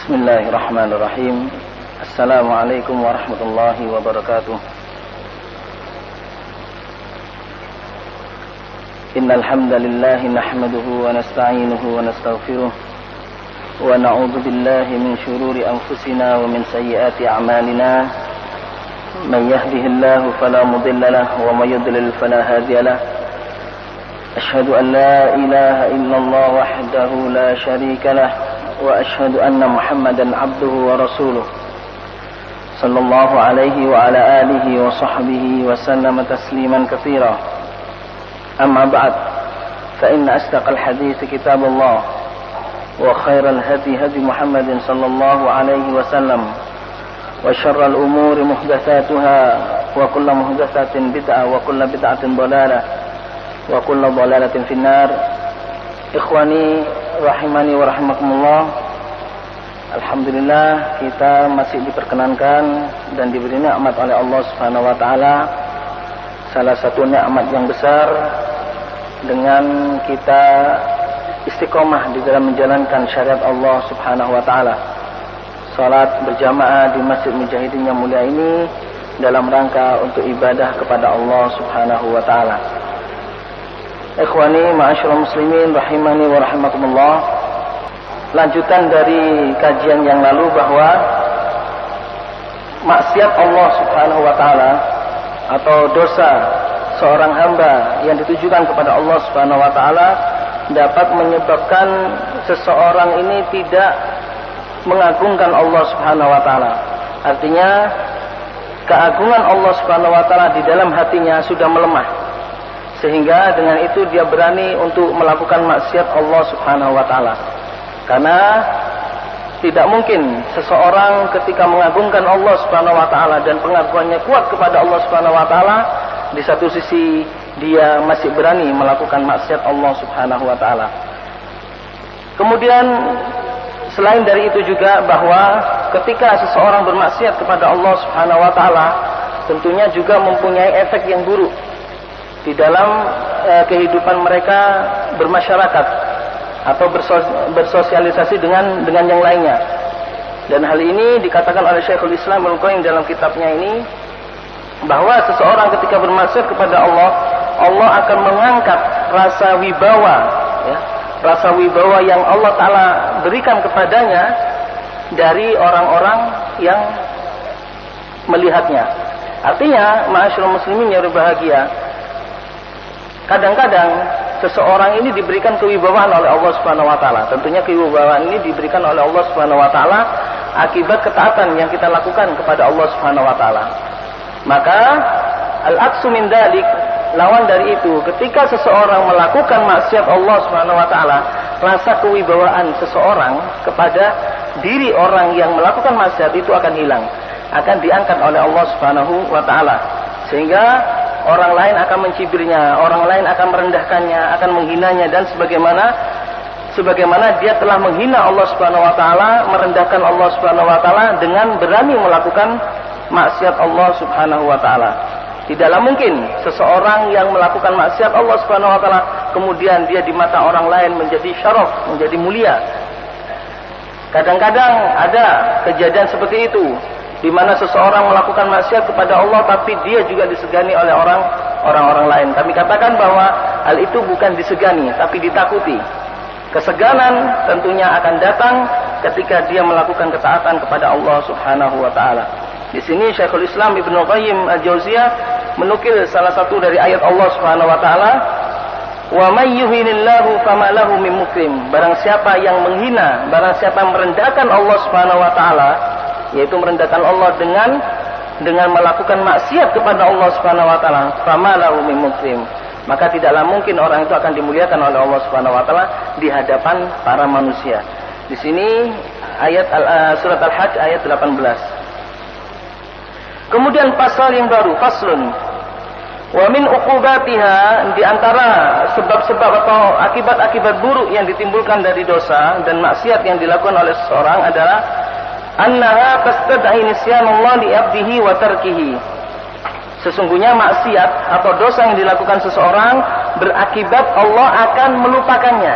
Bismillahirrahmanirrahim. Assalamualaikum warahmatullahi wabarakatuh. Innal hamdalillah nahmaduhu wa nasta'inuhu wa nastaghfiruh wa na'udzu billahi min shururi anfusina wa min sayyiati a'malina. Man yahdihillahu fala mudilla lahu wa may yudlil fala hadiya lahu. Ashhadu an la ilaha illallah wahdahu la syarika lahu wa ashhadu anna Muhammadan abduhu wa rasuluh sallallahu alaihi wa ala alihi wa sahbihi wa sallama tasliman katsira. Amma ba'd, fa inna asdaqal hadits kitabullah wa khairal hadi hadi Muhammadin sallallahu alaihi wa sallam wa syarral umuri muhdatsatuha wa kullu muhdatsatin bid'ah wa kullu bid'atin dhalalah wa kullu dhalalatin finnar. Ikhwani rahimani wa rahimakumullah. Alhamdulillah, kita masih diperkenankan dan diberi nikmat oleh Allah Subhanahu wa taala, salah satu nikmat yang besar, dengan kita istiqomah di dalam menjalankan syariat Allah Subhanahu wa taala. Salat berjamaah di Masjid Mujahidin yang mulia ini dalam rangka untuk ibadah kepada Allah Subhanahu wa taala. Ikhwani ma'asyiral muslimin rahimani wa rahimakumullah. Lanjutan dari kajian yang lalu bahwa maksiat Allah Subhanahu wa taala atau dosa seorang hamba yang ditujukan kepada Allah Subhanahu wa taala dapat menyebabkan seseorang ini tidak mengagungkan Allah Subhanahu wa taala. Artinya keagungan Allah Subhanahu wa taala di dalam hatinya sudah melemah, sehingga dengan itu dia berani untuk melakukan maksiat Allah Subhanahu wa taala. Karena tidak mungkin seseorang ketika mengagungkan Allah Subhanahu wa taala dan pengagungannya kuat kepada Allah Subhanahu wa taala, di satu sisi dia masih berani melakukan maksiat Allah Subhanahu wa taala. Kemudian selain dari itu juga bahwa ketika seseorang bermaksiat kepada Allah Subhanahu wa taala, tentunya juga mempunyai efek yang buruk di dalam kehidupan mereka bermasyarakat atau bersosialisasi dengan yang lainnya. Dan hal ini dikatakan oleh Syekhul Islam Ibnu Qayyim dalam kitabnya ini, bahwa seseorang ketika bermaksiat kepada Allah, Allah akan mengangkat rasa wibawa, ya, rasa wibawa yang Allah Ta'ala berikan kepadanya dari orang-orang yang melihatnya. Artinya, ma'asyiral muslimin yang berbahagia, kadang-kadang seseorang ini diberikan kewibawaan oleh Allah Subhanahu wa taala. Tentunya kewibawaan ini diberikan oleh Allah Subhanahu wa taala akibat ketaatan yang kita lakukan kepada Allah Subhanahu wa taala. Maka al-aqsu min dalik, lawan dari itu, ketika seseorang melakukan maksiat Allah Subhanahu wa taala, rasa kewibawaan seseorang kepada diri orang yang melakukan maksiat itu akan hilang, akan diangkat oleh Allah Subhanahu wa taala, sehingga orang lain akan mencibirnya, orang lain akan merendahkannya, akan menghinanya, dan sebagaimana dia telah menghina Allah Subhanahu wa taala, merendahkan Allah Subhanahu wa taala dengan berani melakukan maksiat Allah Subhanahu wa taala. Tidaklah mungkin seseorang yang melakukan maksiat Allah Subhanahu wa taala kemudian dia di mata orang lain menjadi syaraf, menjadi mulia. Kadang-kadang ada kejadian seperti itu, di mana seseorang melakukan maksiat kepada Allah tapi dia juga disegani oleh orang-orang lain. Kami katakan bahwa hal itu bukan disegani tapi ditakuti. Keseganan tentunya akan datang ketika dia melakukan ketaatan kepada Allah Subhanahu wa taala. Di sini Syekhul Islam Ibnu Qayyim Al-Jauziyah menukil salah satu dari ayat Allah Subhanahu wa taala, "Wa may yuhinillahu fama lahu min mukrim." Barang siapa yang menghina, barang siapa yang merendahkan Allah Subhanahu wa taala, yaitu merendahkan Allah dengan melakukan maksiat kepada Allah Subhanahu wa taala, fama lahu min mukrim, maka tidaklah mungkin orang itu akan dimuliakan oleh Allah Subhanahu wa taala di hadapan para manusia. Di sini ayat surat Al-Hajj ayat 18. Kemudian pasal yang baru, faslun. Wa min uqubatiha, di antara sebab-sebab atau akibat-akibat buruk yang ditimbulkan dari dosa dan maksiat yang dilakukan oleh seseorang adalah annaha tastad'i nisyanullah li 'abdihi wa tarkihi. Sesungguhnya maksiat atau dosa yang dilakukan seseorang berakibat Allah akan melupakannya.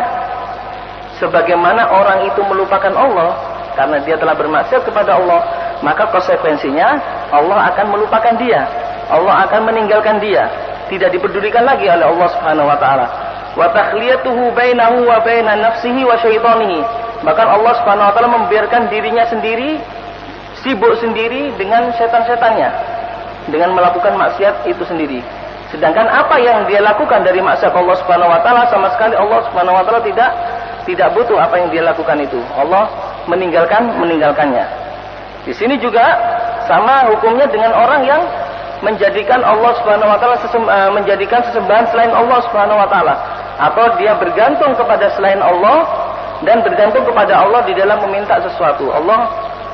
Sebagaimana orang itu melupakan Allah karena dia telah bermaksiat kepada Allah, maka konsekuensinya Allah akan melupakan dia, Allah akan meninggalkan dia, tidak dipedulikan lagi oleh Allah Subhanahu wa taala. Wa takhliyatuhu bainahu wa baina nafsihi wa syaitanihi. Bahkan Allah Subhanahu wa taala membiarkan dirinya sendiri sibuk sendiri dengan setan-setannya, dengan melakukan maksiat itu sendiri. Sedangkan apa yang dia lakukan dari maksiat Allah Subhanahu wa taala, sama sekali Allah Subhanahu wa taala tidak butuh apa yang dia lakukan itu. Allah meninggalkannya. Di sini juga sama hukumnya dengan orang yang menjadikan Allah Subhanahu wa taala menjadikan sesembahan selain Allah Subhanahu wa taala, atau dia bergantung kepada selain Allah dan bergantung kepada Allah di dalam meminta sesuatu. Allah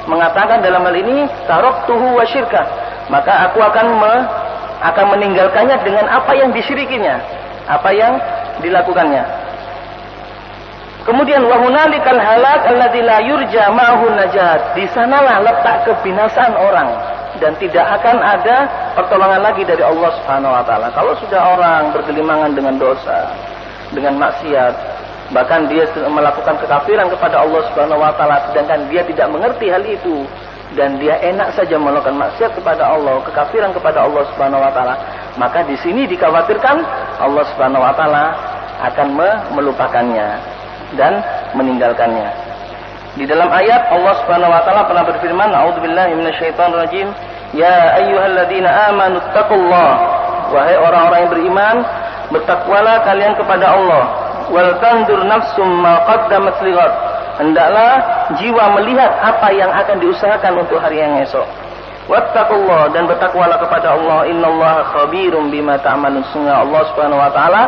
mengatakan dalam hal ini taraktuhu wa syirkah, maka aku akan meninggalkannya dengan apa yang disyirikinya, apa yang dilakukannya. Kemudian wa hunalikal halak alladzi la yurja ma'ahu najat. Di sanalah letak kebinasaan orang dan tidak akan ada pertolongan lagi dari Allah Subhanahu wa taala. Kalau sudah orang bergelimangan dengan dosa, dengan maksiat, bahkan dia melakukan kekafiran kepada Allah Subhanahu wa taala, sedangkan dia tidak mengerti hal itu dan dia enak saja melakukan maksiat kepada Allah, kekafiran kepada Allah Subhanahu wa taala, maka di sini dikhawatirkan Allah Subhanahu wa taala akan melupakannya dan meninggalkannya. Di dalam ayat Allah Subhanahu wa taala pernah berfirman, a'udzubillahi minasyaitonir rajim, ya ayyuhalladzina amanu taqullah, wahai orang-orang yang beriman, bertakwalah kalian kepada Allah, wal tandur nafsum ma qaddamat lighad, hendaklah jiwa melihat apa yang akan diusahakan untuk hari yang esok. Wattaqullah, dan bertakwalah kepada Allah, innallaha khabirum bima ta'malun, sungguh Allah Subhanahu wa taala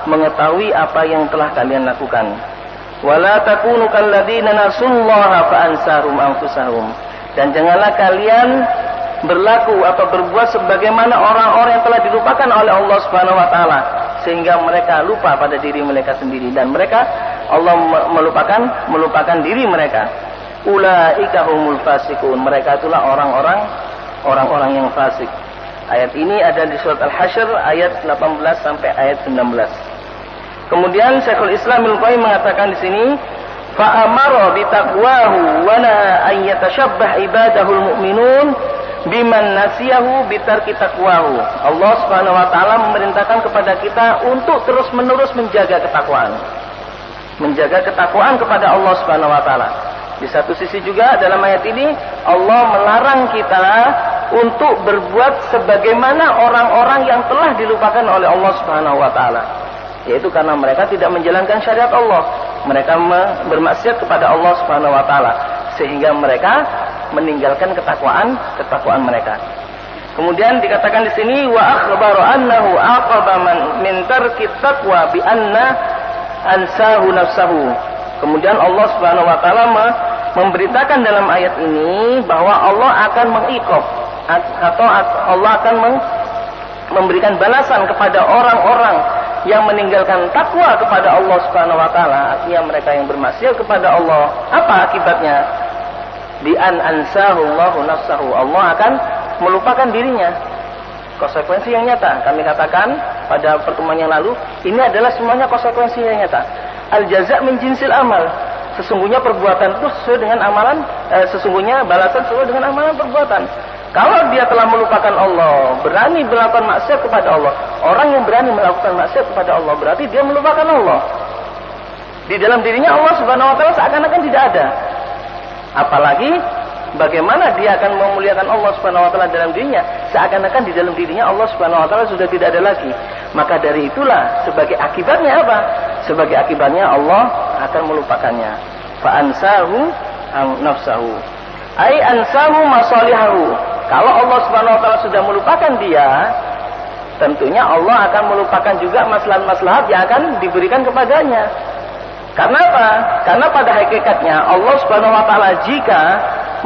mengetahui apa yang telah kalian lakukan. Wala takunu kalladzina nasullaha fa ansahum anfusahum, dan janganlah kalian berlaku atau berbuat sebagaimana orang-orang yang telah dilupakan oleh Allah Subhanahu wa taala sehingga mereka lupa pada diri mereka sendiri, dan mereka Allah melupakan diri mereka. Ulaika humul fasikun, mereka itulah orang-orang yang fasik. Ayat ini ada di surat Al-Hasyr ayat 18 sampai ayat 19. Kemudian Syekhul Islam Ibnu Qayyim mengatakan di sini, fa amara bi taqwahu wa nahaa an yatashabbah ibadahul mu'minun biman nasiyahu bi tarki taqwahu. Allah Subhanahu wa taala memerintahkan kepada kita untuk terus-menerus menjaga ketakwaan. Menjaga ketakwaan kepada Allah Subhanahu wa taala. Di satu sisi juga dalam ayat ini Allah melarang kita untuk berbuat sebagaimana orang-orang yang telah dilupakan oleh Allah Subhanahu wa taala, yaitu karena mereka tidak menjalankan syariat Allah, mereka bermaksiat kepada Allah Subhanahu wa taala sehingga mereka meninggalkan ketakwaan mereka. Kemudian dikatakan di sini wa akhbaru annahu aqaba min tarki taqwa bi anna ansahu nafsahu. Kemudian Allah Subhanahu wa taala memberitakan dalam ayat ini bahwa Allah akan mengiqab atau Allah akan memberikan balasan kepada orang-orang yang meninggalkan takwa kepada Allah Subhanahu wa taala, artinya mereka yang bermaksiat kepada Allah. Apa akibatnya? Bi an ansahu Allahu nafsahu, Allah akan melupakan dirinya. Konsekuensi yang nyata. Kami katakan pada pertemuan yang lalu, ini adalah semuanya konsekuensi yang nyata. Al-jaza' min jinsil amal. Sesungguhnya perbuatan itu sesuai dengan amalan, sesungguhnya balasan sesuai dengan amalan perbuatan. Kalau dia telah melupakan Allah, berani melakukan maksiat kepada Allah, orang yang berani melakukan maksiat kepada Allah berarti dia melupakan Allah. Di dalam dirinya Allah Subhanahu wa taala seakan-akan tidak ada. Apalagi bagaimana dia akan memuliakan Allah Subhanahu wa taala dalam dirinya, seakan-akan di dalam dirinya Allah Subhanahu wa taala sudah tidak ada lagi. Maka dari itulah sebagai akibatnya apa? Sebagai akibatnya Allah akan melupakannya. Fa ansahu nafsahu. Ai ansahu masalihahu. Kalau Allah Subhanahu wa taala sudah melupakan dia, tentunya Allah akan melupakan juga maslahat-maslahat yang akan diberikan kepadanya. Karena apa? Karena pada hakikatnya Allah Subhanahu wa taala jika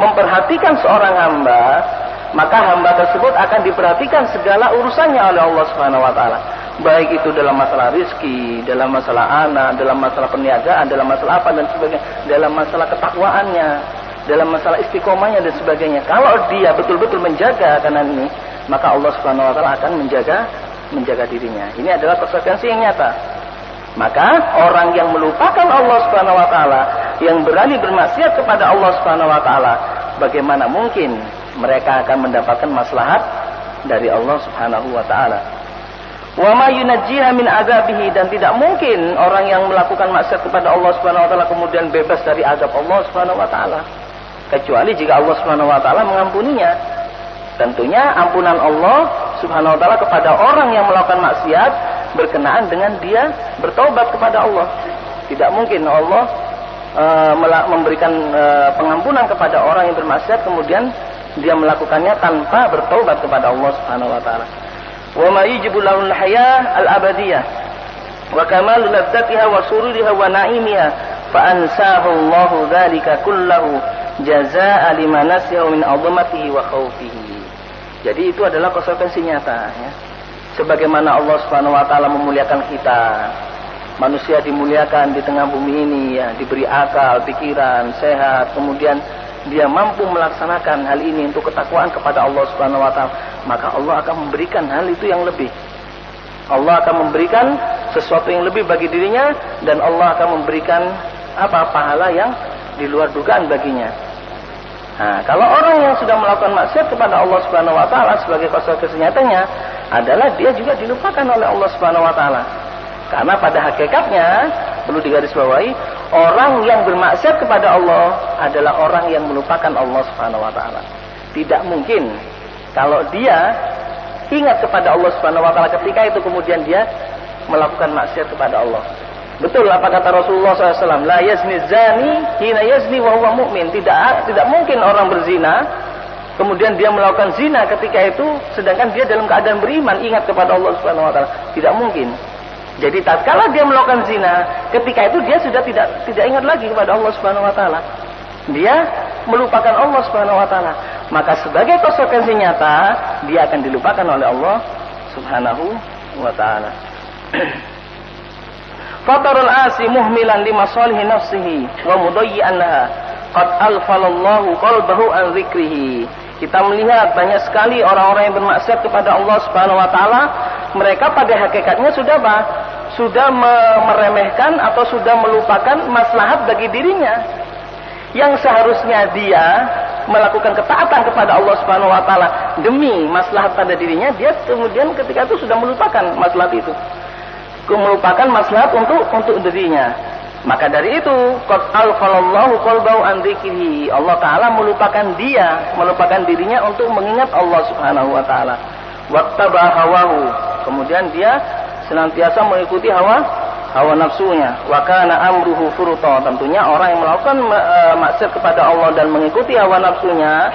memperhatikan seorang hamba, maka hamba tersebut akan diperhatikan segala urusannya oleh Allah Subhanahu wa taala. Baik itu dalam masalah rizki, dalam masalah anak, dalam masalah perniagaan, dalam masalah apa dan sebagainya, dalam masalah ketakwaannya, dalam masalah istiqomahnya dan sebagainya. Kalau dia betul-betul menjaga kanan ini, maka Allah Subhanahu wa taala akan menjaga dirinya. Ini adalah konsekuensi yang nyata. Maka orang yang melupakan Allah Subhanahu wa taala yang berani bermaksiat kepada Allah Subhanahu wa taala, bagaimana mungkin mereka akan mendapatkan maslahat dari Allah Subhanahu wa taala? Wa ma yunajjiha min azabihi, dan tidak mungkin orang yang melakukan maksiat kepada Allah Subhanahu wa taala kemudian bebas dari azab Allah Subhanahu wa taala, kecuali jika Allah Subhanahu wa taala mengampuninya. Tentunya ampunan Allah Subhanahu wa taala kepada orang yang melakukan maksiat berkenaan dengan dia bertobat kepada Allah. Tidak mungkin Allah memberikan pengampunan kepada orang yang bermaksiat kemudian dia melakukannya tanpa bertobat kepada Allah Subhanahu wa taala. Wa ma yujibu lahul hayah al-abadiyah wa kamalu ladzatiha wa sururiha wa na'imiha fa ansahu Allahu dzalika kullahu jazaa'a liman nasiyahu min 'azamatihi wa khaufihi. Jadi itu adalah konsekuensi nyata, ya. Sebagaimana Allah Subhanahu wa taala memuliakan kita, manusia dimuliakan di tengah bumi ini, ya, diberi akal, pikiran, sehat, kemudian dia mampu melaksanakan hal ini untuk ketakwaan kepada Allah Subhanahu wa taala, maka Allah akan memberikan hal itu yang lebih. Allah akan memberikan sesuatu yang lebih bagi dirinya, dan Allah akan memberikan pahala yang di luar dugaan baginya. Nah, kalau orang yang sudah melakukan maksiat kepada Allah Subhanahu wa taala, sebagai konsekuensi nyatanya adalah dia juga dilupakan oleh Allah Subhanahu wa taala. Karena pada hakikatnya perlu digarisbawahi, orang yang bermaksiat kepada Allah adalah orang yang melupakan Allah Subhanahu wa taala. Tidak mungkin kalau dia ingat kepada Allah Subhanahu wa taala ketika itu kemudian dia melakukan maksiat kepada Allah. Betul apa kata Rasulullah SAW, la yazni zani hina yazni wa huwa mu'min. Tidak mungkin orang berzina kemudian dia melakukan zina ketika itu sedangkan dia dalam keadaan beriman, ingat kepada Allah Subhanahu wa taala. Tidak mungkin. Jadi tatkala dia melakukan zina, ketika itu dia sudah tidak ingat lagi kepada Allah Subhanahu wa taala. Dia melupakan Allah Subhanahu wa taala. Maka sebagai konsekuensi nyata, dia akan dilupakan oleh Allah Subhanahu wa taala. Fatarul asi muhmilan li masalihi nafsihi wa mudayyi'an laha. Qad alfalallahu qalbahu an dzikrihi. Kita melihat banyak sekali orang-orang yang bermaksiat kepada Allah Subhanahu wa taala, mereka pada hakikatnya sudah sudah meremehkan atau sudah melupakan maslahat bagi dirinya. Yang seharusnya dia melakukan ketaatan kepada Allah Subhanahu wa taala demi maslahat pada dirinya, dia kemudian ketika itu sudah melupakan maslahat itu. Melupakan maslahat untuk dirinya. Maka dari itu, qad alfalallahu qalbahu an dzikrihi. Allah taala melupakan dirinya untuk mengingat Allah Subhanahu wa taala. Wattaba hawahu. Kemudian dia senantiasa mengikuti hawa nafsunya. Wa kana amruhu furta. Tentunya orang yang melakukan maksiat kepada Allah dan mengikuti hawa nafsunya,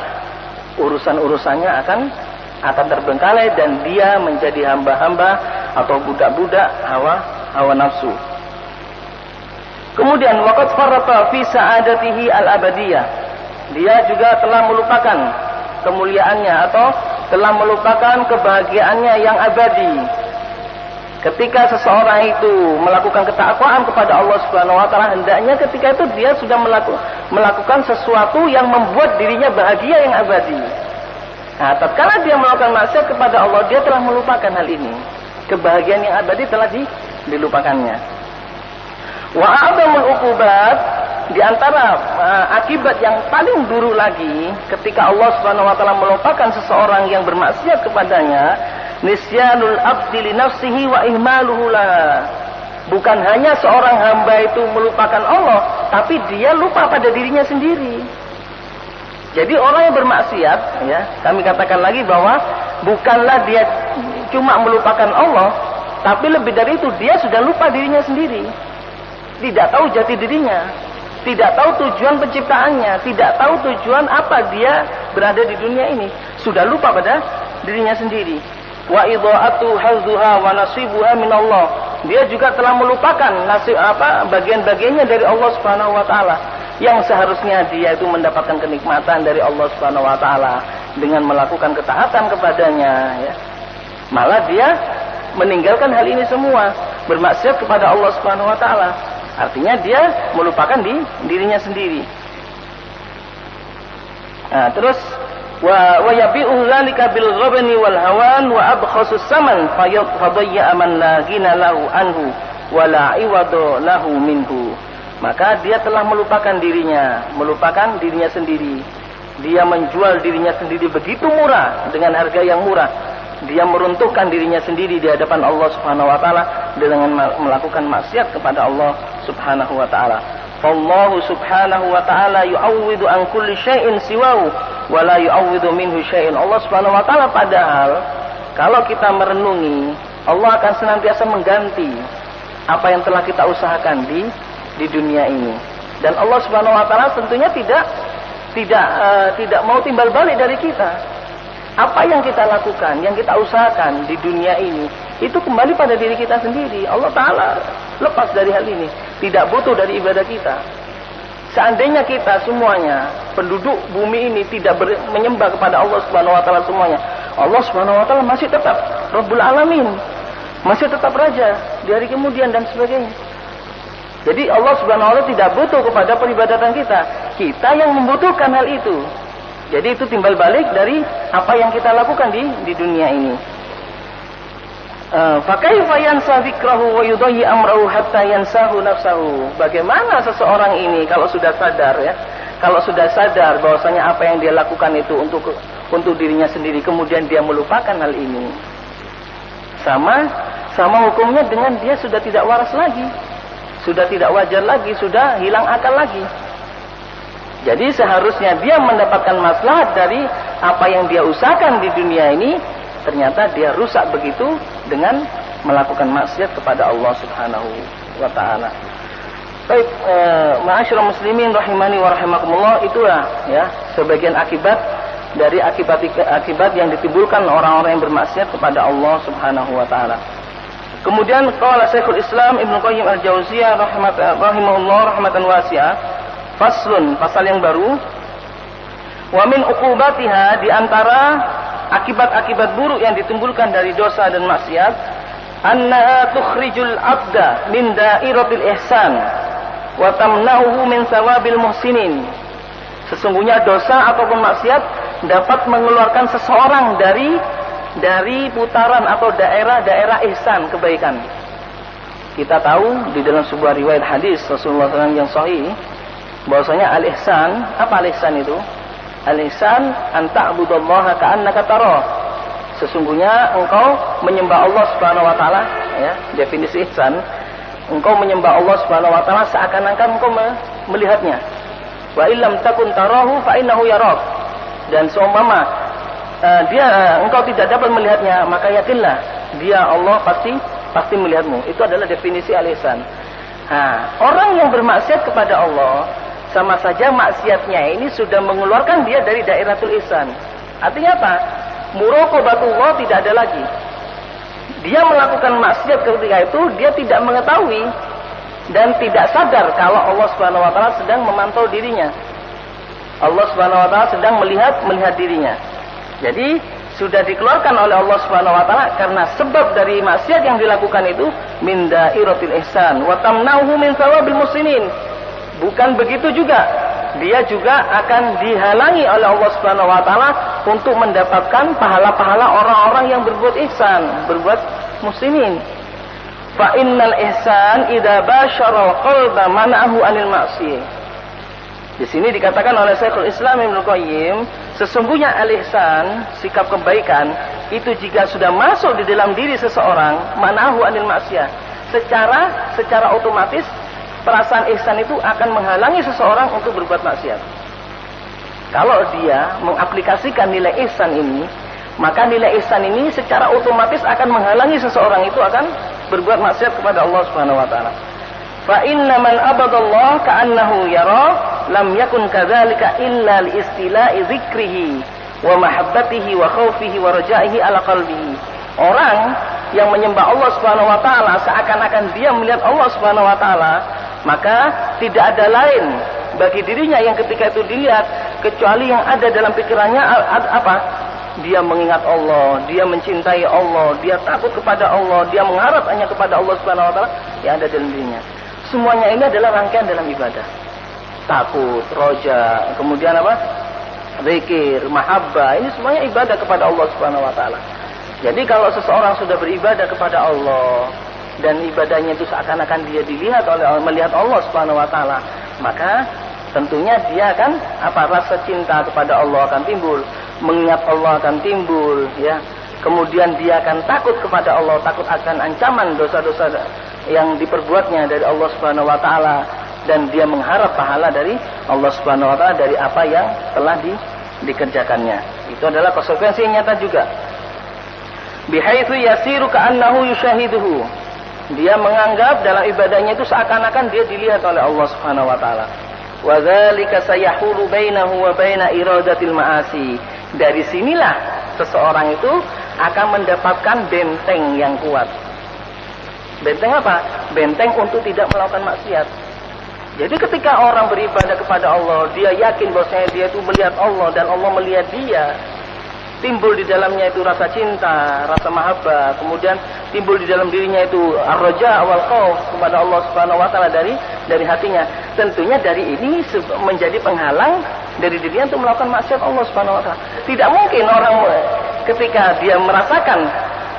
urusannya akan terbengkalai dan dia menjadi hamba-hamba atau budak-budak hawa nafsu. Kemudian waqad farata fi sa'adatihi al-abadiyah. Dia juga telah melupakan kemuliaannya atau telah melupakan kebahagiaannya yang abadi. Ketika seseorang itu melakukan ketakwaan kepada Allah Subhanahu wa taala, hendaknya ketika itu dia sudah melakukan sesuatu yang membuat dirinya bahagia yang abadi. Nah, tatkala dia melakukan maksiat kepada Allah, dia telah melupakan hal ini. Kebahagiaan yang abadi telah dilupakannya. Wa a'dhamul uqubat, di antara akibat yang paling buruk lagi ketika Allah Subhanahu wa taala melupakan seseorang yang bermaksiat kepadanya, nisyanul abdi li nafsihi wa ihmaluhu la. Bukan hanya seorang hamba itu melupakan Allah, tapi dia lupa pada dirinya sendiri. Jadi orang yang bermaksiat, ya, kami katakan lagi bahwa bukanlah dia cuma melupakan Allah, tapi lebih dari itu dia sudah lupa dirinya sendiri. Tidak tahu jati dirinya, tidak tahu tujuan penciptaannya, tidak tahu tujuan apa dia berada di dunia ini. Sudah lupa pada dirinya sendiri. Wa idha'atu hazzuha wa nasibuha minallah. Dia juga telah melupakan nasib bagian-bagiannya dari Allah Subhanahu wa taala. Yang seharusnya dia itu mendapatkan kenikmatan dari Allah Subhanahu wa taala dengan melakukan ketaatan kepadanya, ya. Malah dia meninggalkan hal ini semua, bermaksiat kepada Allah Subhanahu wa taala. Artinya dia melupakan dirinya sendiri. Nah, terus wa yabi'u dzalika bil ghabni wal hawan wa abkhasus saman fadayya man la ghina lahu anhu wa la iwadu lahu minhu. maka dia telah melupakan dirinya sendiri. Dia menjual dirinya sendiri begitu murah, dengan harga yang murah. Dia meruntuhkan dirinya sendiri di hadapan Allah Subhanahu wa taala dengan melakukan maksiat kepada Allah Subhanahu wa taala. Allah Subhanahu wa taala yu'awwidu an kulli syai'in siwahu wa la yu'awwidu minhu syai'in. Allah Subhanahu wa taala padahal kalau kita merenungi, Allah akan senantiasa mengganti apa yang telah kita usahakan di dunia ini. Dan Allah Subhanahu wa taala tentunya tidak mau timbal balik dari kita. Apa yang kita lakukan, yang kita usahakan di dunia ini, itu kembali pada diri kita sendiri. Allah Ta'ala lepas dari hal ini, tidak butuh dari ibadah kita. Seandainya kita semuanya, penduduk bumi ini tidak menyembah kepada Allah Subhanahu wa taala semuanya, Allah Subhanahu wa taala masih tetap Rabbul Alamin, masih tetap Raja di hari kemudian dan sebagainya. Jadi Allah Subhanahu wa taala tidak butuh kepada peribadatan kita. Kita yang membutuhkan hal itu. Jadi itu timbal balik dari apa yang kita lakukan di dunia ini. Fakaifa yansa fikrahu wa yudayyi amrahu hatta yansahu nafsahu. Bagaimana seseorang ini kalau sudah sadar ya, kalau sudah sadar bahwasanya apa yang dia lakukan itu untuk dirinya sendiri, kemudian dia melupakan hal ini. Sama hukumnya dengan dia sudah tidak waras lagi, sudah tidak wajar lagi, sudah hilang akal lagi. Jadi seharusnya dia mendapatkan maslahat dari apa yang dia usahakan di dunia ini, ternyata dia rusak begitu dengan melakukan maksiat kepada Allah Subhanahu wa taala. Baik, ma'asyiral muslimin rahimani wa rahimakumullah, itulah ya sebagian akibat dari akibat yang ditimbulkan orang-orang yang bermaksiat kepada Allah Subhanahu wa taala. Kemudian qala Syekhul Islam Ibnu Qayyim Al-Jauziyah rahimahullah rahmatan wasi'ah, faslun, pasal yang baru. Wa min uqubatiha, di antara akibat-akibat buruk yang ditimbulkan dari dosa dan maksiat, annaha tukhrijul abda min dairatil ihsan wa tamna'uhu min sawabil muhsinin. Sesungguhnya dosa ataupun maksiat dapat mengeluarkan seseorang dari putaran atau daerah ihsan, kebaikan. Kita tahu di dalam sebuah riwayat hadis Rasulullah SAW yang sahih, bahwasanya al-ihsan, apa al-ihsan itu? Al-ihsan an ta'budallaha ka'annaka tarah. Sesungguhnya engkau menyembah Allah Subhanahu wa taala, ya, definisi ihsan, engkau menyembah Allah Subhanahu wa taala seakan-akan engkau melihatnya. Wa illam takun tarahu fa innahu yarak. Dan seumpama engkau tidak dapat melihatnya, maka yakinlah dia, Allah pasti melihatmu. Itu adalah definisi al-ihsan. Orang yang bermaksiat kepada Allah, sama saja maksiatnya ini sudah mengeluarkan dia dari dairatul ihsan. Artinya apa? Muraqabatullah tidak ada lagi. Dia melakukan maksiat ketika itu, dia tidak mengetahui dan tidak sadar kalau Allah Subhanahu wa taala sedang memantau dirinya. Allah Subhanahu wa taala sedang melihat dirinya. Jadi sudah dikeluarkan oleh Allah Subhanahu wa taala karena sebab dari maksiat yang dilakukan itu min dairatil ihsan wa tamna'uhu min sawabil muslimin. Bukan begitu juga, dia juga akan dihalangi oleh Allah Subhanahu wa taala untuk mendapatkan pahala-pahala orang-orang yang berbuat ihsan, berbuat muslimin. Fa innal ihsan idza bashara al-qalba man'ahu 'anil ma'siyah. Di sini dikatakan oleh Syekhul Islam Ibnu Qayyim, sesungguhnya al-ihsan, sikap kebaikan itu jika sudah masuk di dalam diri seseorang, man'ahu 'anil ma'siyah, secara otomatis perasaan ihsan itu akan menghalangi seseorang untuk berbuat maksiat. Kalau dia mengaplikasikan nilai ihsan ini, maka nilai ihsan ini secara otomatis akan menghalangi seseorang itu akan berbuat maksiat kepada Allah Subhanahu wa taala. Fa inna man abadallah ka'annahu yara lam yakun kadzalika illa li istila'i dzikrihi wa mahabbatihi wa khaufihi wa rajaihi ala qalbihi. Orang yang menyembah Allah Subhanahu wa taala seakan-akan dia melihat Allah Subhanahu wa taala, maka tidak ada lain bagi dirinya yang ketika itu dilihat kecuali yang ada dalam pikirannya apa? Dia mengingat Allah, dia mencintai Allah, dia takut kepada Allah, dia mengharap hanya kepada Allah Subhanahu wa taala yang ada dalam dirinya. Semuanya ini adalah rangkaian dalam ibadah. Takut, roja, kemudian apa? Zikir, mahabbah, ini semuanya ibadah kepada Allah Subhanahu wa taala. Jadi kalau seseorang sudah beribadah kepada Allah, dan ibadahnya itu seakan-akan dia melihat Allah Subhanahu wa taala, maka tentunya dia akan rasa cinta kepada Allah akan timbul, mengingat Allah akan timbul, ya. Kemudian dia akan takut kepada Allah, takut akan ancaman dosa-dosa yang diperbuatnya dari Allah Subhanahu wa taala, dan dia mengharap pahala dari Allah Subhanahu wa taala dari apa yang telah dikerjakannya. Itu adalah konsekuensi yang nyata juga. Bihaitsu yasiru ka'annahu yushahiduhu. Dia menganggap dalam ibadahnya itu seakan-akan dia dilihat oleh Allah Subhanahu wa taala. Wa dzalika sayahulu bainahu wa baina iradatil ma'asi. Dari sinilah seseorang itu akan mendapatkan benteng yang kuat. Benteng apa? Benteng untuk tidak melakukan maksiat. Jadi ketika orang beribadah kepada Allah, dia yakin bahwasanya dia itu melihat Allah dan Allah melihat dia. Timbul di dalamnya itu rasa cinta, rasa mahabbah, kemudian timbul di dalam dirinya itu ar-raja wal khauf kepada Allah Subhanahu wa taala dari hatinya. Tentunya dari ini menjadi penghalang dari dirinya untuk melakukan maksiat Allah Subhanahu wa taala. Tidak mungkin orang ketika dia merasakan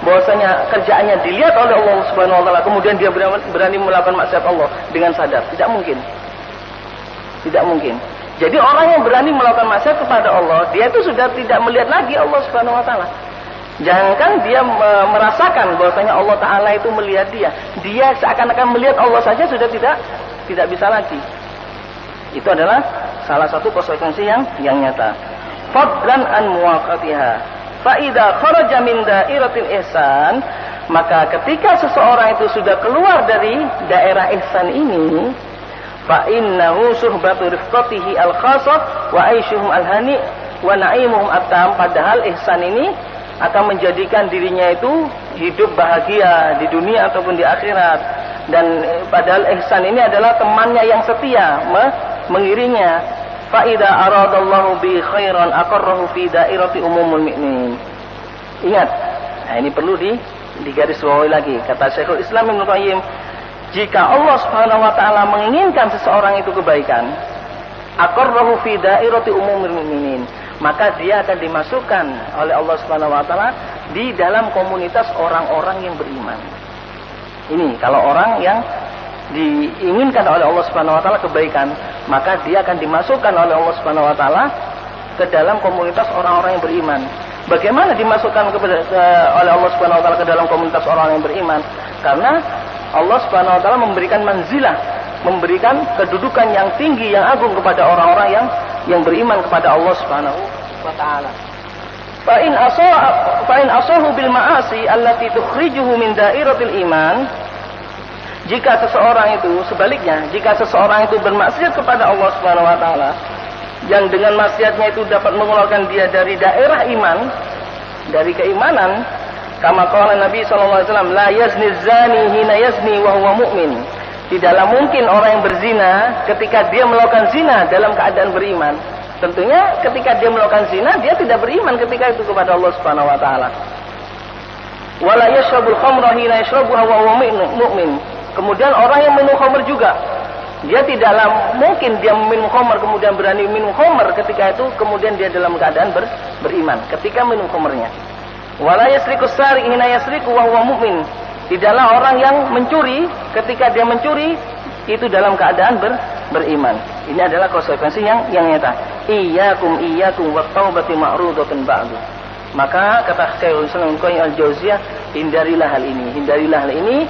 bahwasanya kerjaannya dilihat oleh Allah Subhanahu wa taala, kemudian dia berani melakukan maksiat Allah dengan sadar. Tidak mungkin. Tidak mungkin. Jadi orang yang berani melakukan maksiat kepada Allah, dia itu sudah tidak melihat lagi Allah Subhanahu wa taala. Jangankan dia merasakan bahwasanya Allah taala itu melihat dia. Dia seakan-akan melihat Allah saja sudah tidak bisa lagi. Itu adalah salah satu konsekuensi yang nyata. Fadlan an muwaqatiha. Fa idza kharaja min dairatil ihsan, maka ketika seseorang itu sudah keluar dari daerah ihsan ini, fa innahu suhbatu rifqatihi al-khassah wa aishuhum al-hani wa na'imuhum at-tam. Padahal ihsan ini akan menjadikan dirinya itu hidup bahagia di dunia ataupun di akhirat. Dan padahal ihsan ini adalah temannya yang setia mengiringnya. Fa idza aradallahu bi khairan aqarrahu fi dairati umumul mukminin. Ingat, nah ini perlu digarisbawahi lagi. Kata Syekhul Islam Ibnu Qayyim, jika Allah Subhanahu wa taala menginginkan seseorang itu kebaikan, aqarrahu fi dairati umumil mukminin, maka dia akan dimasukkan oleh Allah Subhanahu wa taala di dalam komunitas orang-orang yang beriman. Ini kalau orang yang diinginkan oleh Allah Subhanahu wa taala kebaikan, maka dia akan dimasukkan oleh Allah Subhanahu wa taala ke dalam komunitas orang-orang yang beriman. Bagaimana dimasukkan oleh Allah Subhanahu wa taala ke dalam komunitas orang yang beriman? Karena Allah Subhanahu wa taala memberikan manzilah, memberikan kedudukan yang tinggi, yang agung kepada orang-orang yang beriman kepada Allah Subhanahu wa taala. Fa in asahu bil ma'asi allati tukhrijuhu min dairatil iman. Jika seseorang itu sebaliknya, jika seseorang itu bermaksiat kepada Allah Subhanahu wa taala, yang dengan maksiatnya itu dapat mengeluarkan dia dari daerah iman, dari keimanan, kama qala Nabi sallallahu alaihi wasallam, la yazni zani hina yazni wa huwa mu'min. Tidaklah mungkin orang yang berzina ketika dia melakukan zina dalam keadaan beriman. Tentunya ketika dia melakukan zina, dia tidak beriman ketika itu kepada Allah Subhanahu wa taala. Wala yashrabul khamra hina yashrabuha wa huwa mu'min. Kemudian orang yang minum khamr juga, dia tidaklah mungkin dia minum khamr kemudian berani minum khamr ketika itu kemudian dia dalam keadaan beriman ketika minum khamrnya. Wala yasriku sariq hina yasriku wa huwa mu'min. Tidaklah orang yang mencuri ketika dia mencuri itu dalam keadaan beriman. Ini adalah konsekuensi yang nyata. Iyyakum wat taubati ma'rudatun ba'du. Maka kata Syekhul Islam Ibnu Qayyim al-Jauziyah, hindarilah hal ini.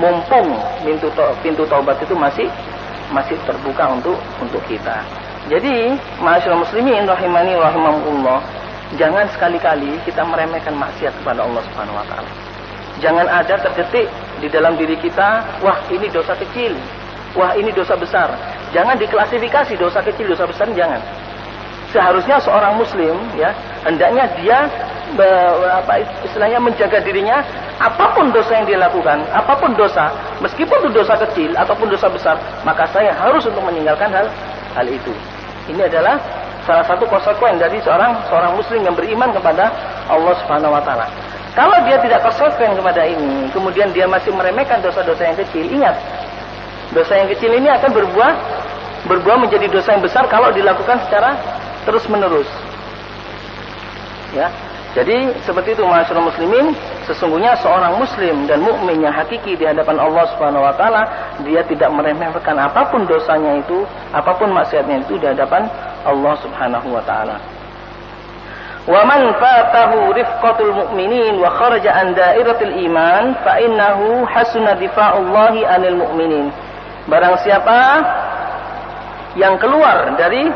Mumpung pintu taubat itu masih terbuka untuk kita. Jadi, ma'asyiral muslimin rahimani rahimakumullah, jangan sekali-kali kita meremehkan maksiat kepada Allah Subhanahu wa taala. Jangan ada terdetik di dalam diri kita, wah ini dosa kecil, wah ini dosa besar. Jangan diklasifikasi dosa kecil, dosa besar, jangan. Seharusnya seorang muslim ya, hendaknya dia istilahnya menjaga dirinya, apapun dosa yang dia lakukan, apapun dosa, meskipun itu dosa kecil ataupun dosa besar, maka saya harus untuk meninggalkan hal itu. Ini adalah salah satu konsekuensi dari seorang muslim yang beriman kepada Allah Subhanahu wa taala. Kalau dia tidak konsekuensi kepada ini, kemudian dia masih meremehkan dosa-dosa yang kecil, ingat, dosa yang kecil ini akan berbuah menjadi dosa yang besar kalau dilakukan secara terus menerus. Ya. Jadi seperti itu ma'asyiral muslimin, Sesungguhnya seorang muslim dan mukmin yang hakiki di hadapan Allah Subhanahu wa taala, dia tidak meremehkan apapun dosanya itu, apapun maksiatnya itu di hadapan Allah Subhanahu wa taala. Wa man fatahu rifqatul mu'minin wa kharaja an dairatil iman fa innahu hasuna difa'ullahi 'anil mu'minin. Barang siapa yang keluar dari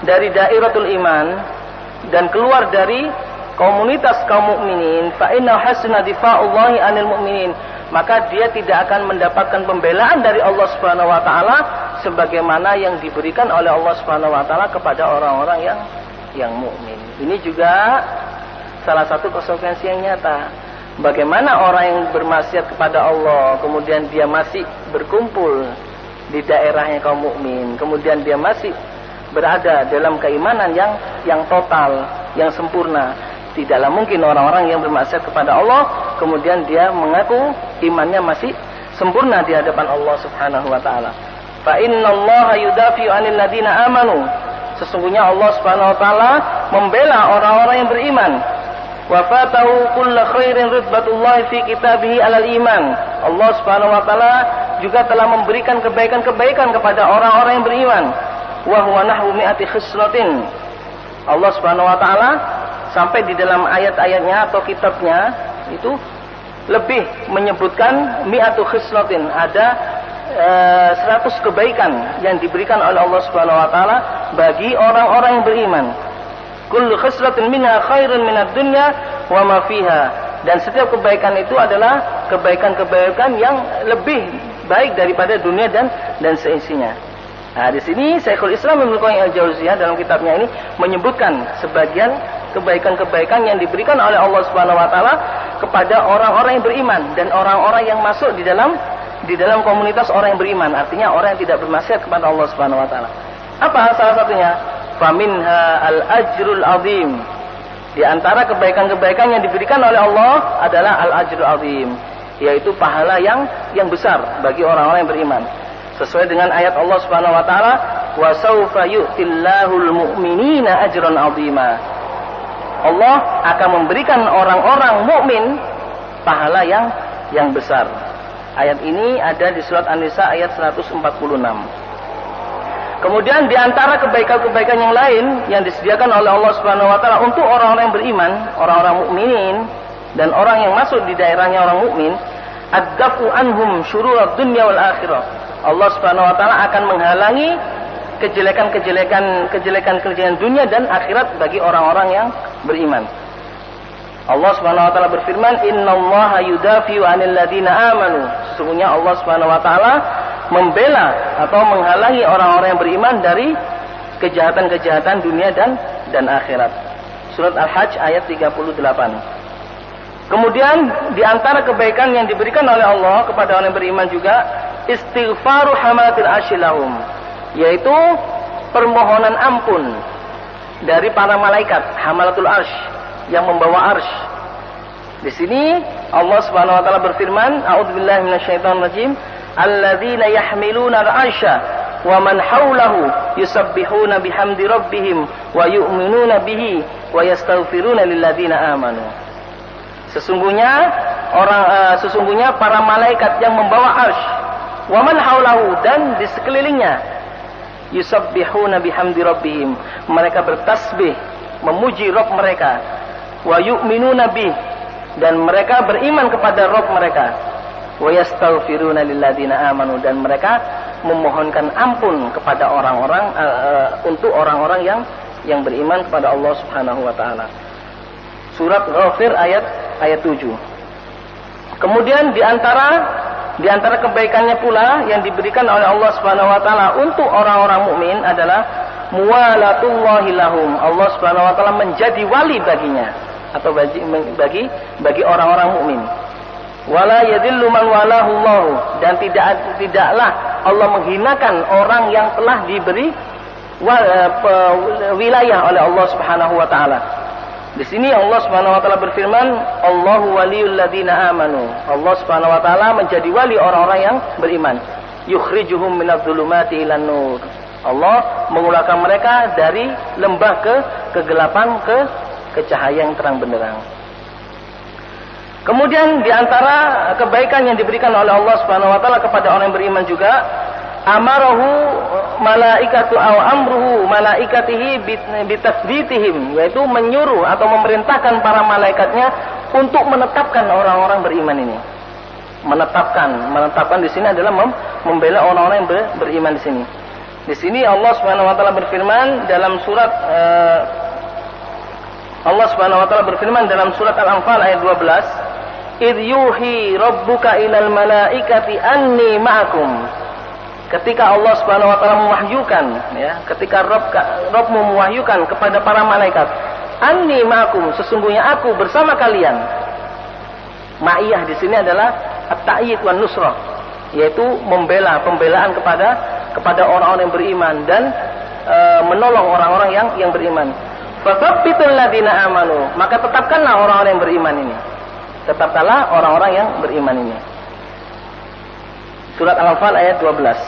dairatul iman dan keluar dari komunitas kaum mukminin, fa inna hasna difa'ullahi 'anil mu'minin, maka dia tidak akan mendapatkan pembelaan dari Allah Subhanahu wa taala sebagaimana yang diberikan oleh Allah Subhanahu wa taala kepada orang-orang yang mukmin. Ini juga salah satu konsekuensi yang nyata. Bagaimana orang yang bermaksiat kepada Allah, kemudian dia masih berkumpul di daerahnya kaum mukmin, kemudian dia masih berada dalam keimanan yang total, yang sempurna. Tidaklah mungkin orang-orang yang bermaksiat kepada Allah kemudian dia mengaku imannya masih sempurna di hadapan Allah Subhanahu wa taala. Fa innallaha yudafi'u 'anil ladina amanu. Sesungguhnya Allah Subhanahu wa taala membela orang-orang yang beriman. Wa fatahu kullu khairin ridbatullahi fi kitabihi 'alal iman. Allah Subhanahu wa taala juga telah memberikan kebaikan-kebaikan kepada orang-orang yang beriman. Wa huwa nahwu mi'ati khislatin. Allah Subhanahu wa taala sampai di dalam ayat-ayatnya atau kitabnya itu lebih menyebutkan mi'atu khislatin, ada 100 kebaikan yang diberikan oleh Allah Subhanahu wa taala bagi orang-orang yang beriman. Kullu khislatin minha khairun minad dunya wa ma fiha. Dan setiap kebaikan itu adalah kebaikan-kebaikan yang lebih baik daripada dunia dan seisinya. Nah, di sini Syekhul Islam Ibnu Qayyim al-Jauziyah dalam kitabnya ini menyebutkan sebagian kebaikan-kebaikan yang diberikan oleh Allah Subhanahu wa taala kepada orang-orang yang beriman dan orang-orang yang masuk di dalam komunitas orang yang beriman, artinya orang yang tidak bermaksiat kepada Allah Subhanahu wa taala. Apa salah satunya? Faminha al-ajrul azim. Di antara kebaikan-kebaikan yang diberikan oleh Allah adalah al-ajrul azim, yaitu pahala yang besar bagi orang-orang yang beriman. Sesuai dengan ayat Allah Subhanahu wa taala, wa sawfa yu'tillahul mu'minina ajran 'azima. Allah akan memberikan orang-orang mukmin pahala yang besar. Ayat ini ada di surat An-Nisa ayat 146. Kemudian di antara kebaikan-kebaikan yang lain yang disediakan oleh Allah Subhanahu wa taala untuk orang-orang yang beriman, orang-orang mukminin dan orang yang masuk di daerahnya orang mukmin, ad-dafu anhum syururad dunya wal akhirah. Allah Subhanahu wa taala akan menghalangi kejelekan-kejelekan dunia dan akhirat bagi orang-orang yang beriman. Allah Subhanahu wa taala berfirman, "Innallaha yudafi'u 'anil ladina amanu." Sesungguhnya Allah Subhanahu wa taala membela atau menghalangi orang-orang yang beriman dari kejahatan-kejahatan dunia dan akhirat. Surat Al-Hajj ayat 38. Kemudian di antara kebaikan yang diberikan oleh Allah kepada orang yang beriman juga istighfaru hamalatil asyilahum, yaitu permohonan ampun dari para malaikat hamalatul arsh yang membawa arsh. Di sini Allah Subhanahu wa taala berfirman, a'udzubillahi minasyaitonir rajim, alladzina yahmiluna al-arsha wa man hawlahu yusabbihuna bihamdi rabbihim wa yu'minuna bihi wa yastaghfiruna lilladzina amanu. Sesungguhnya para malaikat yang membawa arsh, wa man haulahu, dan di sekelilingnya, yusabbihuna bihamdi rabbihim, mereka bertasbih memuji Rabb mereka, wa yu'minuna bih, dan mereka beriman kepada Rabb mereka, wa yastaghfiruna lilladzina amanu, dan mereka memohonkan ampun kepada orang-orang untuk orang-orang yang beriman kepada Allah Subhanahu wa taala. Surat Ghafir ayat 7. Kemudian di antara kebaikannya pula yang diberikan oleh Allah Subhanahu wa taala untuk orang-orang mukmin adalah muwalatullahi lahum. Allah Subhanahu wa taala menjadi wali baginya atau bagi orang-orang mukmin. Wala yadhillu man walahu Allah, dan tidaklah Allah menghinakan orang yang telah diberi wilayah oleh Allah Subhanahu wa taala. Di sini Allah Subhanahu wa taala berfirman, Allahu waliyul ladzina amanu. Allah Subhanahu wa taala menjadi wali orang-orang yang beriman. Yukhrijuhum minadh dhulumati ilan nur. Allah mengeluarkan mereka dari lembah kegelapan ke cahaya yang terang benderang. Kemudian di antara kebaikan yang diberikan oleh Allah Subhanahu wa taala kepada orang yang beriman juga, amarahu malaikatu aw amruhu malaikatihi bitasbitihim, yaitu menyuruh atau memerintahkan para malaikatnya untuk menetapkan orang-orang beriman ini. Menetapkan di sini adalah membela orang-orang yang beriman di sini. Di sini Allah Subhanahu wa taala berfirman dalam surat Al-Anfal ayat 12, "Idh yuhi rabbuka ilal malaikati anni ma'akum." Ketika Allah Subhanahu wa taala mewahyukan, ya, ketika Rabbmu mewahyukan kepada para malaikat, "Anni ma'akum," sesungguhnya aku bersama kalian. Ma'iyah di sini adalah at-ta'yid wan nusrah, yaitu pembelaan kepada orang-orang yang beriman dan menolong orang-orang yang beriman. Fasabbitul ladina amanu, maka tetapkanlah orang-orang yang beriman ini. Tetapkanlah orang-orang yang beriman ini. Surat Al-Anfal ayat 12.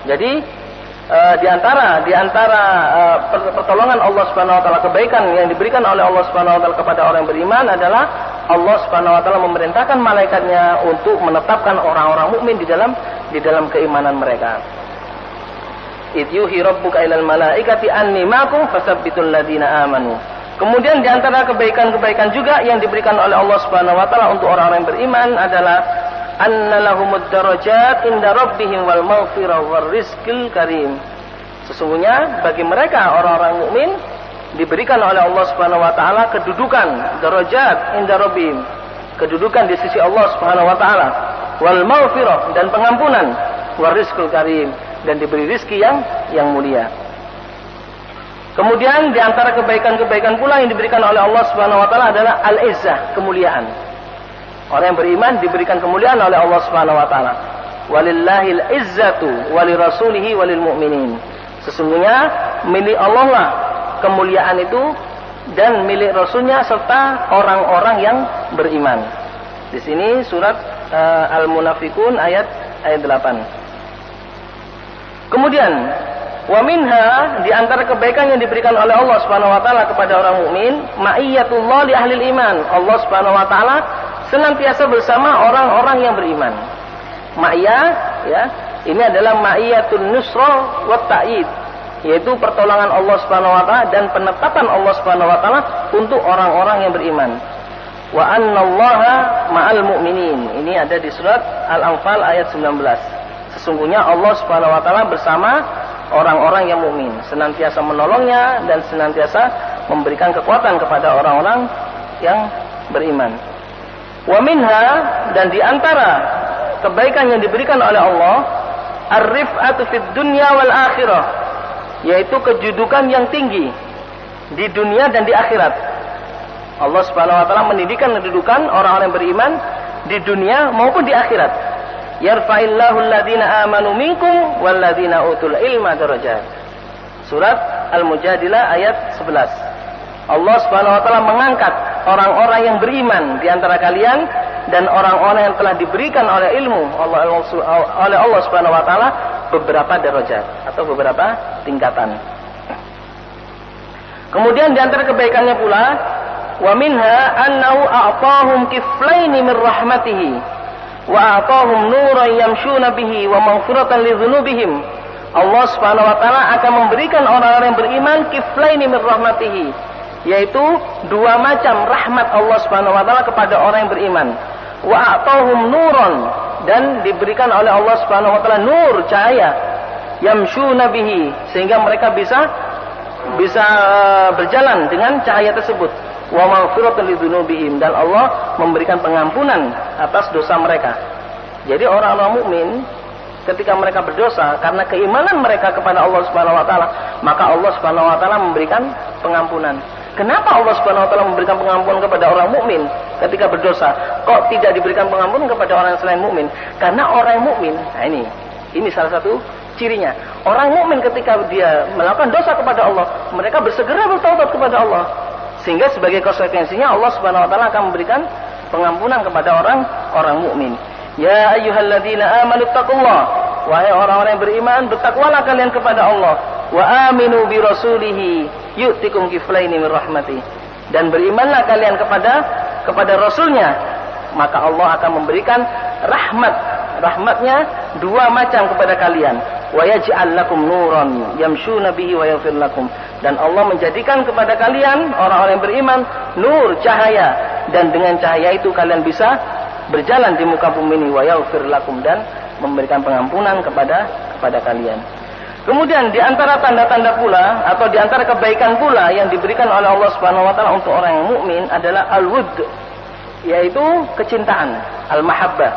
Jadi di antara pertolongan Allah Subhanahu wa taala, kebaikan yang diberikan oleh Allah Subhanahu wa taala kepada orang yang beriman adalah Allah Subhanahu wa taala memerintahkan malaikatnya untuk menetapkan orang-orang mukmin di dalam keimanan mereka. Idh yuhi rabbuka ilal malaikati anni ma'akum fasabbitul ladina amanu. Kemudian di antara kebaikan-kebaikan juga yang diberikan oleh Allah Subhanahu wa taala untuk orang-orang yang beriman adalah annalahumud darajat inda rabbihim wal maghfirah war rizqil karim. Sesungguhnya bagi mereka orang-orang mukmin diberikan oleh Allah Subhanahu wa taala kedudukan darajat inda rabbihim, kedudukan di sisi Allah Subhanahu wa taala, wal maghfirah dan pengampunan, war rizqil karim dan diberi rizki yang mulia. Kemudian di antara kebaikan-kebaikan pula yang diberikan oleh Allah Subhanahu wa taala adalah al-izzah, kemuliaan. Orang yang beriman diberikan kemuliaan oleh Allah Subhanahu wa taala. Walillahil izzatu walirasulihi walil mu'minin. Sesungguhnya milik Allah lah kemuliaan itu dan milik Rasulnya serta orang-orang yang beriman. Di sini surat Al-Munafiqun ayat 8. Kemudian wa minha, di antara kebaikan yang diberikan oleh Allah Subhanahu wa taala kepada orang mukmin, ma'iyatullah li ahli iman. Allah Subhanahu wa taala senantiasa bersama orang-orang yang beriman. Ma'iyah, ya, ini adalah ma'iyatun nusra wa ta'yid, yaitu pertolongan Allah Subhanahu wa taala dan penetapan Allah Subhanahu wa taala untuk orang-orang yang beriman. Wa annallaha ma'al mu'minin. Ini ada di surat Al-Anfal ayat 19. Sesungguhnya Allah Subhanahu wa taala bersama orang-orang yang mukmin, senantiasa menolongnya dan senantiasa memberikan kekuatan kepada orang-orang yang beriman. Wa minha, dan di antara kebaikan yang diberikan oleh Allah, ar-rif'atu fid dunya wal akhirah, yaitu kedudukan yang tinggi di dunia dan di akhirat. Allah Subhanahu wa taala mendidikan kedudukan orang-orang yang beriman di dunia maupun di akhirat. Yarfa'illahu alladhina amanu minkum walladhina utul ilma darajat. Surat Al-Mujadilah ayat 11. Allah Subhanahu wa taala mengangkat orang-orang yang beriman di antara kalian dan orang-orang yang telah diberikan oleh ilmu oleh Allah Subhanahu wa taala beberapa derajat atau beberapa tingkatan. Kemudian di antara kebaikannya pula, wa minha annahu a'tahum kiflaini min rahmatihi wa a'tahum nuran yamshuna bihi wa maghfiratan lidzunubihim. Allah Subhanahu wa taala akan memberikan orang-orang yang beriman kiflaini min rahmatihi, yaitu dua macam rahmat Allah Subhanahu wa taala kepada orang yang beriman. Wa a'tahum nuran, dan diberikan oleh Allah Subhanahu wa taala nur, cahaya, yamshuna bihi, sehingga mereka bisa berjalan dengan cahaya tersebut. Wa maghfiratan lidzunubihim, dan Allah memberikan pengampunan atas dosa mereka. Jadi orang-orang mukmin ketika mereka berdosa karena keimanan mereka kepada Allah Subhanahu wa taala, maka Allah Subhanahu wa taala memberikan pengampunan. Kenapa Allah Subhanahu wa taala memberikan pengampunan kepada orang mukmin ketika berdosa? Kok tidak diberikan pengampunan kepada orang selain mukmin? Karena orang mukmin, nah ini salah satu cirinya. Orang mukmin ketika dia melakukan dosa kepada Allah, mereka bersegera bertaubat kepada Allah. Sehingga sebagai konsekuensinya Allah Subhanahu wa taala akan memberikan pengampunan kepada orang mukmin. Ya ayyuhalladzina amanu taqullah, wahai orang-orang yang beriman, bertakwalah kalian kepada Allah. Wa aminu bi rasulihi yu'tikum kiflaini min rahmati, dan berimanlah kalian kepada rasulnya, maka Allah akan memberikan rahmatnya dua macam kepada kalian. Wa yaj'al lakum nuran yamshuna bihi wa yaghfir lakum. Dan Allah menjadikan kepada kalian orang-orang yang beriman nur, cahaya, dan dengan cahaya itu kalian bisa berjalan di muka bumi ini, wa yaghfir lakum, dan memberikan pengampunan kepada kalian. Kemudian di antara tanda-tanda pula atau di antara kebaikan pula yang diberikan oleh Allah Subhanahu wa taala untuk orang yang mukmin adalah al-wudd, yaitu kecintaan, al-mahabbah.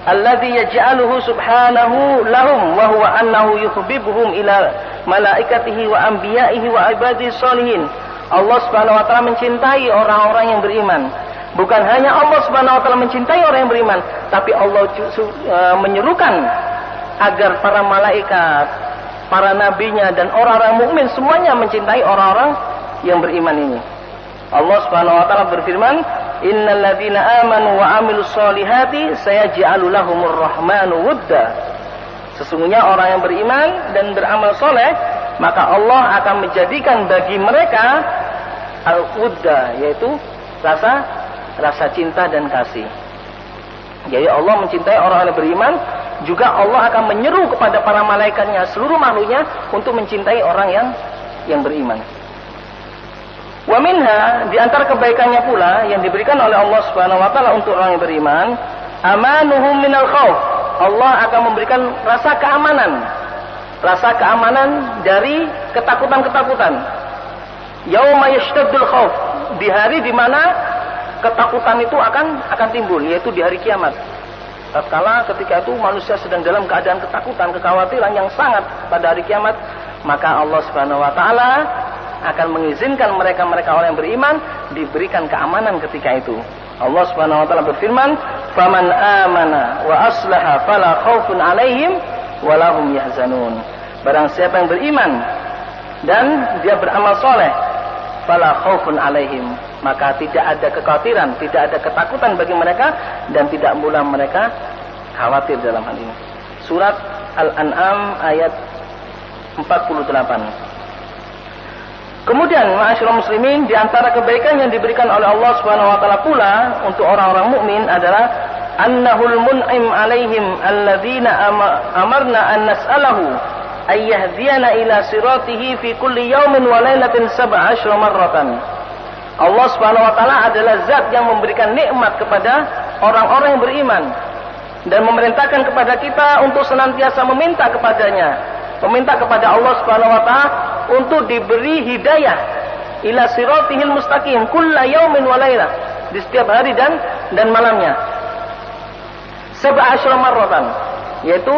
Alladzi yaj'aluhu subhanahu lahum wa huwa annahu yuhibbuhum ila malaikatihi wa anbiya'ihi wa ibadihi sholihin. Allah Subhanahu wa taala mencintai orang-orang yang beriman. Bukan hanya Allah Subhanahu wa taala mencintai orang yang beriman, tapi Allah menyerukan agar para malaikat, para nabinya, dan orang-orang mukmin semuanya mencintai orang-orang yang beriman ini. Allah Subhanahu wa taala berfirman, "Innal ladzina amanu wa 'amilus solihati sayaj'alu lahumur rahmanu wudda." Sesungguhnya orang yang beriman dan beramal soleh, maka Allah akan menjadikan bagi mereka al-wudda, yaitu rasa cinta dan kasih. Jadi Allah mencintai orang yang beriman, juga Allah akan menyeru kepada para malaikatnya, seluruh makhluknya, untuk mencintai orang yang beriman. Wa minha, di antara kebaikannya pula yang diberikan oleh Allah Subhanahu wa taala untuk orang yang beriman, amanuhum minal khauf. Allah akan memberikan rasa keamanan dari ketakutan-ketakutan. Yauma yashtaddul khauf, di hari di mana ketakutan itu akan timbul, yaitu di hari kiamat. Tatkala ketika itu manusia sedang dalam keadaan ketakutan, kekhawatiran yang sangat pada hari kiamat, maka Allah Subhanahu wa taala akan mengizinkan mereka orang yang beriman diberikan keamanan ketika itu. Allah Subhanahu wa taala berfirman, "Faman amana wa aslaha fala khaufun 'alaihim wa lahum yahzanun." Barang siapa yang beriman dan dia beramal soleh, fala khaufun 'alaihim, maka tidak ada kekhawatiran, tidak ada ketakutan bagi mereka, dan tidak pula mereka khawatir dalam hal ini. Surat Al-An'am ayat 48. Kemudian, ma'asyiral muslimin, di antara kebaikan yang diberikan oleh Allah Subhanahu wa taala pula untuk orang-orang mukmin adalah annahul mun'im 'alaihim alladzina amarna an nas'alahu ay yahdiyana ila siratihi fi kulli yawmin wa lailatin 17 marratan. Allah Subhanahu wa taala adalah zat yang memberikan nikmat kepada orang-orang yang beriman dan memerintahkan kepada kita untuk senantiasa meminta kepadanya, meminta kepada Allah Subhanahu wa taala untuk diberi hidayah ila siratihil mustaqim kulla yaumin wa lailah, di setiap hari dan malamnya. 17 marratan, yaitu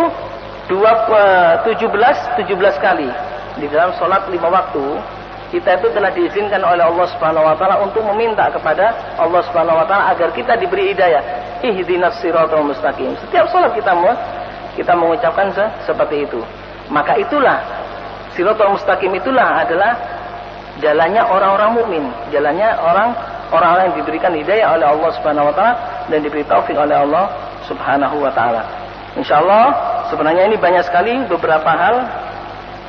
17 kali di dalam salat 5 waktu. Kita itu telah diizinkan oleh Allah Subhanahu wa taala untuk meminta kepada Allah Subhanahu wa taala agar kita diberi hidayah. Ihdinas siratal mustaqim. Setiap salat kita mengucapkan seperti itu. Maka itulah siratal mustaqim, itulah adalah jalannya orang-orang mukmin, jalannya orang-orang yang diberikan hidayah oleh Allah Subhanahu wa taala dan diberi taufik oleh Allah Subhanahu wa taala. Insyaallah sebenarnya ini banyak sekali beberapa hal.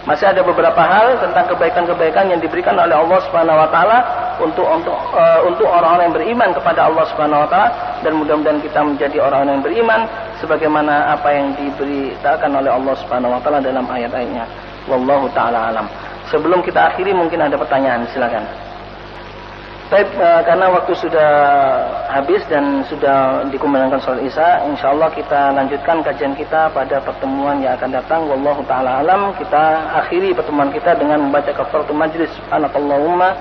Masih ada beberapa hal tentang kebaikan-kebaikan yang diberikan oleh Allah Subhanahu wa taala untuk orang-orang yang beriman kepada Allah Subhanahu wa taala, dan mudah-mudahan kita menjadi orang-orang yang beriman sebagaimana apa yang diberitakan oleh Allah Subhanahu wa taala dalam ayat-ayatnya. Wallahu taala alam. Sebelum kita akhiri mungkin ada pertanyaan, silakan. Baik, karena waktu sudah habis dan sudah dikumandangkan salat Isya, insyaallah kita lanjutkan kajian kita pada pertemuan yang akan datang. Wallahu taala alam. Kita akhiri pertemuan kita dengan membaca kafaratul majlis. Subhanakallahumma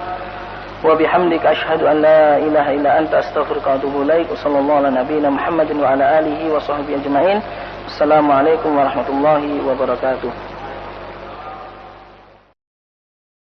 wa bihamdika asyhadu an la ilaha illa anta astaghfiruka wa atubu ilaik. Wassallallahu ala nabiyyina Muhammadin wa ala alihi wa sahbihi ajmain. Assalamualaikum warahmatullahi wabarakatuh.